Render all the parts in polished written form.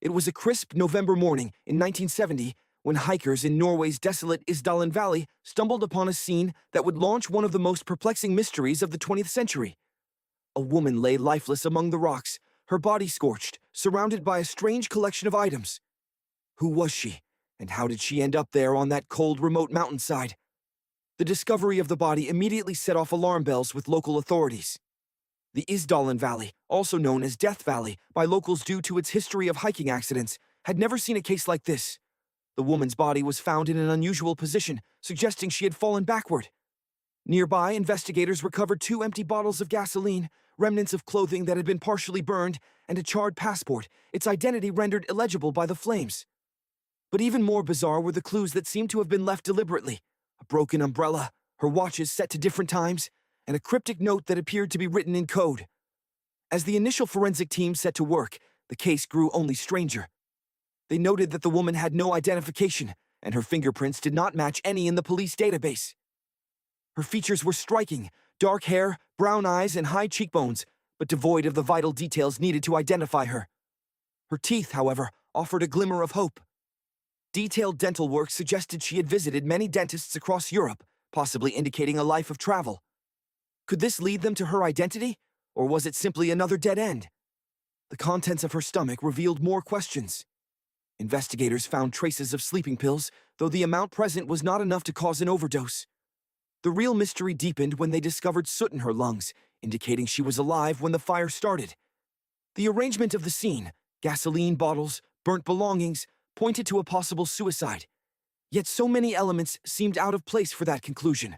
It was a crisp November morning in 1970 when hikers in Norway's desolate Isdalen Valley stumbled upon a scene that would launch one of the most perplexing mysteries of the 20th century. A woman lay lifeless among the rocks, her body scorched, surrounded by a strange collection of items. Who was she, and how did she end up there on that cold, remote mountainside? The discovery of the body immediately set off alarm bells with local authorities. The Isdalen Valley, also known as Death Valley by locals due to its history of hiking accidents, had never seen a case like this. The woman's body was found in an unusual position, suggesting she had fallen backward. Nearby, investigators recovered 2 empty bottles of gasoline, remnants of clothing that had been partially burned, and a charred passport, its identity rendered illegible by the flames. But even more bizarre were the clues that seemed to have been left deliberately. A broken umbrella, her watches set to different times, and a cryptic note that appeared to be written in code. As the initial forensic team set to work, the case grew only stranger. They noted that the woman had no identification, and her fingerprints did not match any in the police database. Her features were striking: dark hair, brown eyes, and high cheekbones, but devoid of the vital details needed to identify her. Her teeth, however, offered a glimmer of hope. Detailed dental work suggested she had visited many dentists across Europe, possibly indicating a life of travel. Could this lead them to her identity, or was it simply another dead end? The contents of her stomach revealed more questions. Investigators found traces of sleeping pills, though the amount present was not enough to cause an overdose. The real mystery deepened when they discovered soot in her lungs, indicating she was alive when the fire started. The arrangement of the scene, gasoline bottles, burnt belongings, pointed to a possible suicide. Yet so many elements seemed out of place for that conclusion.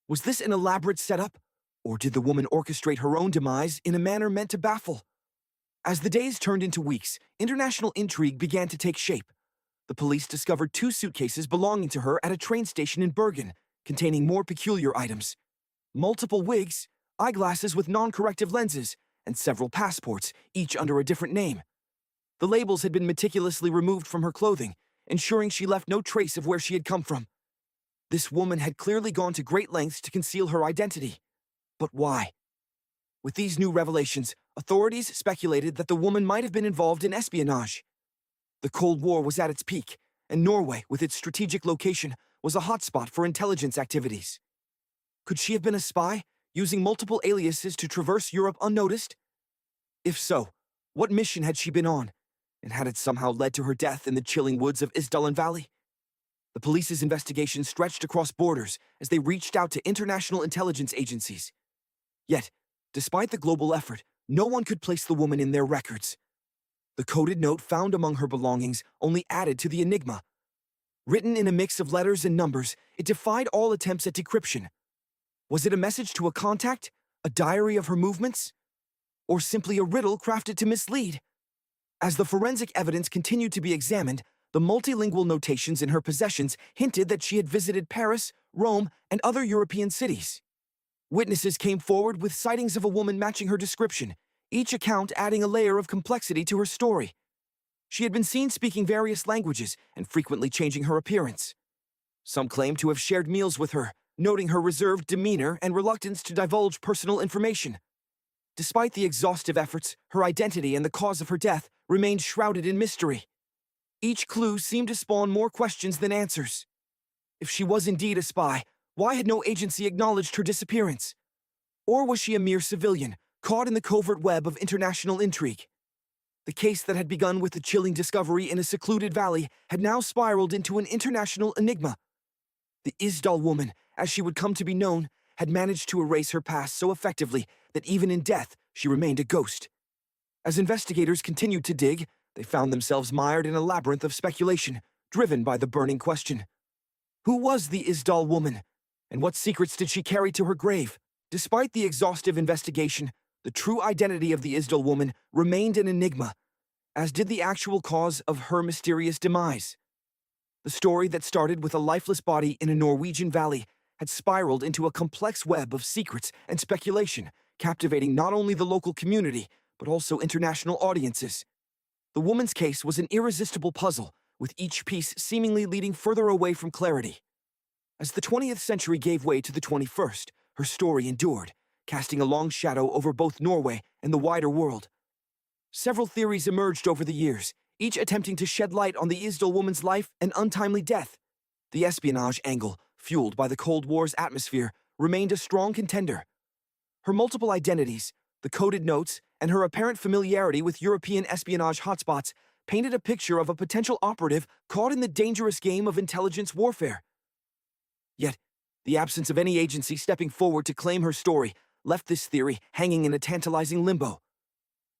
Was this an elaborate setup, or did the woman orchestrate her own demise in a manner meant to baffle? As the days turned into weeks, international intrigue began to take shape. The police discovered 2 suitcases belonging to her at a train station in Bergen, containing more peculiar items. Multiple wigs, eyeglasses with non-corrective lenses, and several passports, each under a different name. The labels had been meticulously removed from her clothing, ensuring she left no trace of where she had come from. This woman had clearly gone to great lengths to conceal her identity. But why? With these new revelations, authorities speculated that the woman might have been involved in espionage. The Cold War was at its peak, and Norway, with its strategic location, was a hotspot for intelligence activities. Could she have been a spy, using multiple aliases to traverse Europe unnoticed? If so, what mission had she been on, and had it somehow led to her death in the chilling woods of Isdalen Valley? The police's investigation stretched across borders as they reached out to international intelligence agencies. Yet, despite the global effort, no one could place the woman in their records. The coded note found among her belongings only added to the enigma. Written in a mix of letters and numbers, it defied all attempts at decryption. Was it a message to a contact, a diary of her movements, or simply a riddle crafted to mislead? As the forensic evidence continued to be examined, the multilingual notations in her possessions hinted that she had visited Paris, Rome, and other European cities. Witnesses came forward with sightings of a woman matching her description, each account adding a layer of complexity to her story. She had been seen speaking various languages and frequently changing her appearance. Some claimed to have shared meals with her, noting her reserved demeanor and reluctance to divulge personal information. Despite the exhaustive efforts, her identity and the cause of her death remained shrouded in mystery. Each clue seemed to spawn more questions than answers. If she was indeed a spy, why had no agency acknowledged her disappearance? Or was she a mere civilian, caught in the covert web of international intrigue? The case that had begun with a chilling discovery in a secluded valley had now spiraled into an international enigma. The Isdal Woman, as she would come to be known, had managed to erase her past so effectively that even in death she remained a ghost. As investigators continued to dig, they found themselves mired in a labyrinth of speculation, driven by the burning question. Who was the Isdal Woman, and what secrets did she carry to her grave? Despite the exhaustive investigation, the true identity of the Isdal Woman remained an enigma, as did the actual cause of her mysterious demise. The story that started with a lifeless body in a Norwegian valley had spiraled into a complex web of secrets and speculation, captivating not only the local community, but also international audiences. The woman's case was an irresistible puzzle, with each piece seemingly leading further away from clarity. As the 20th century gave way to the 21st, her story endured, casting a long shadow over both Norway and the wider world. Several theories emerged over the years, each attempting to shed light on the Isdal woman's life and untimely death. The espionage angle, fueled by the Cold War's atmosphere, remained a strong contender. Her multiple identities, the coded notes, and her apparent familiarity with European espionage hotspots painted a picture of a potential operative caught in the dangerous game of intelligence warfare. Yet, the absence of any agency stepping forward to claim her story left this theory hanging in a tantalizing limbo.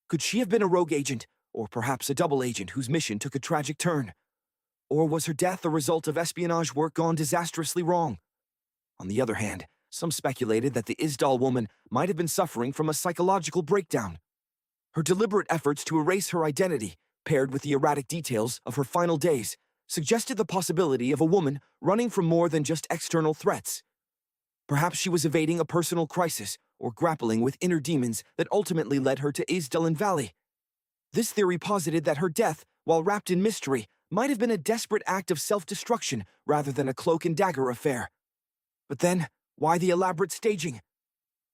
Could she have been a rogue agent, or perhaps a double agent whose mission took a tragic turn? Or was her death a result of espionage work gone disastrously wrong? On the other hand, some speculated that the Isdal woman might have been suffering from a psychological breakdown. Her deliberate efforts to erase her identity, paired with the erratic details of her final days, suggested the possibility of a woman running from more than just external threats. Perhaps she was evading a personal crisis or grappling with inner demons that ultimately led her to Isdalen Valley. This theory posited that her death, while wrapped in mystery, might have been a desperate act of self-destruction rather than a cloak-and-dagger affair. But then, why the elaborate staging?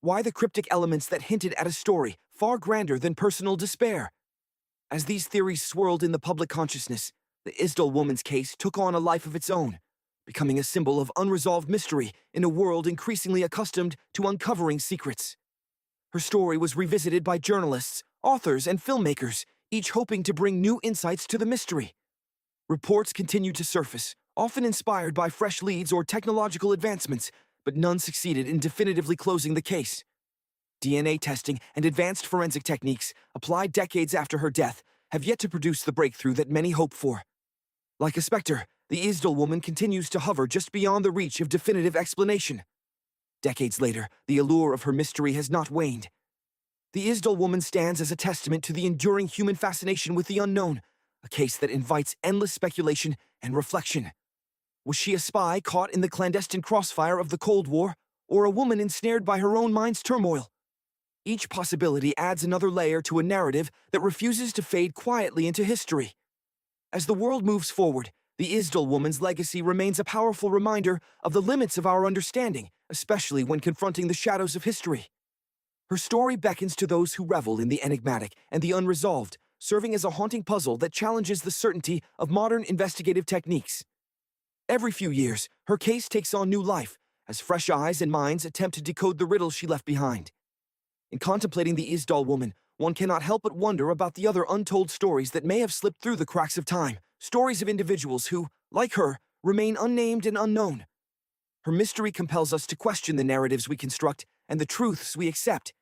Why the cryptic elements that hinted at a story far grander than personal despair? As these theories swirled in the public consciousness, the Isdal woman's case took on a life of its own, becoming a symbol of unresolved mystery in a world increasingly accustomed to uncovering secrets. Her story was revisited by journalists, authors, and filmmakers, each hoping to bring new insights to the mystery. Reports continued to surface, often inspired by fresh leads or technological advancements, but none succeeded in definitively closing the case. DNA testing and advanced forensic techniques, applied decades after her death, have yet to produce the breakthrough that many hoped for. Like a specter, the Isdal woman continues to hover just beyond the reach of definitive explanation. Decades later, the allure of her mystery has not waned. The Isdal woman stands as a testament to the enduring human fascination with the unknown, a case that invites endless speculation and reflection. Was she a spy caught in the clandestine crossfire of the Cold War, or a woman ensnared by her own mind's turmoil? Each possibility adds another layer to a narrative that refuses to fade quietly into history. As the world moves forward, the Isdal woman's legacy remains a powerful reminder of the limits of our understanding, especially when confronting the shadows of history. Her story beckons to those who revel in the enigmatic and the unresolved, serving as a haunting puzzle that challenges the certainty of modern investigative techniques. Every few years, her case takes on new life, as fresh eyes and minds attempt to decode the riddle she left behind. In contemplating the Isdal woman, one cannot help but wonder about the other untold stories that may have slipped through the cracks of time, stories of individuals who, like her, remain unnamed and unknown. Her mystery compels us to question the narratives we construct and the truths we accept.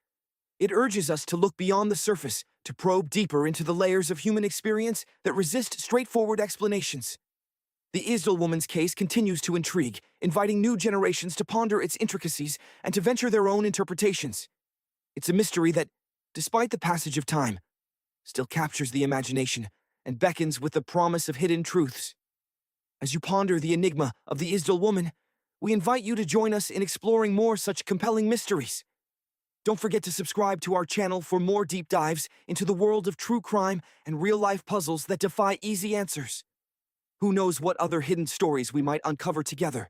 It urges us to look beyond the surface, to probe deeper into the layers of human experience that resist straightforward explanations. The Isdal woman's case continues to intrigue, inviting new generations to ponder its intricacies and to venture their own interpretations. It's a mystery that, despite the passage of time, still captures the imagination and beckons with the promise of hidden truths. As you ponder the enigma of the Isdal woman, we invite you to join us in exploring more such compelling mysteries. Don't forget to subscribe to our channel for more deep dives into the world of true crime and real-life puzzles that defy easy answers. Who knows what other hidden stories we might uncover together?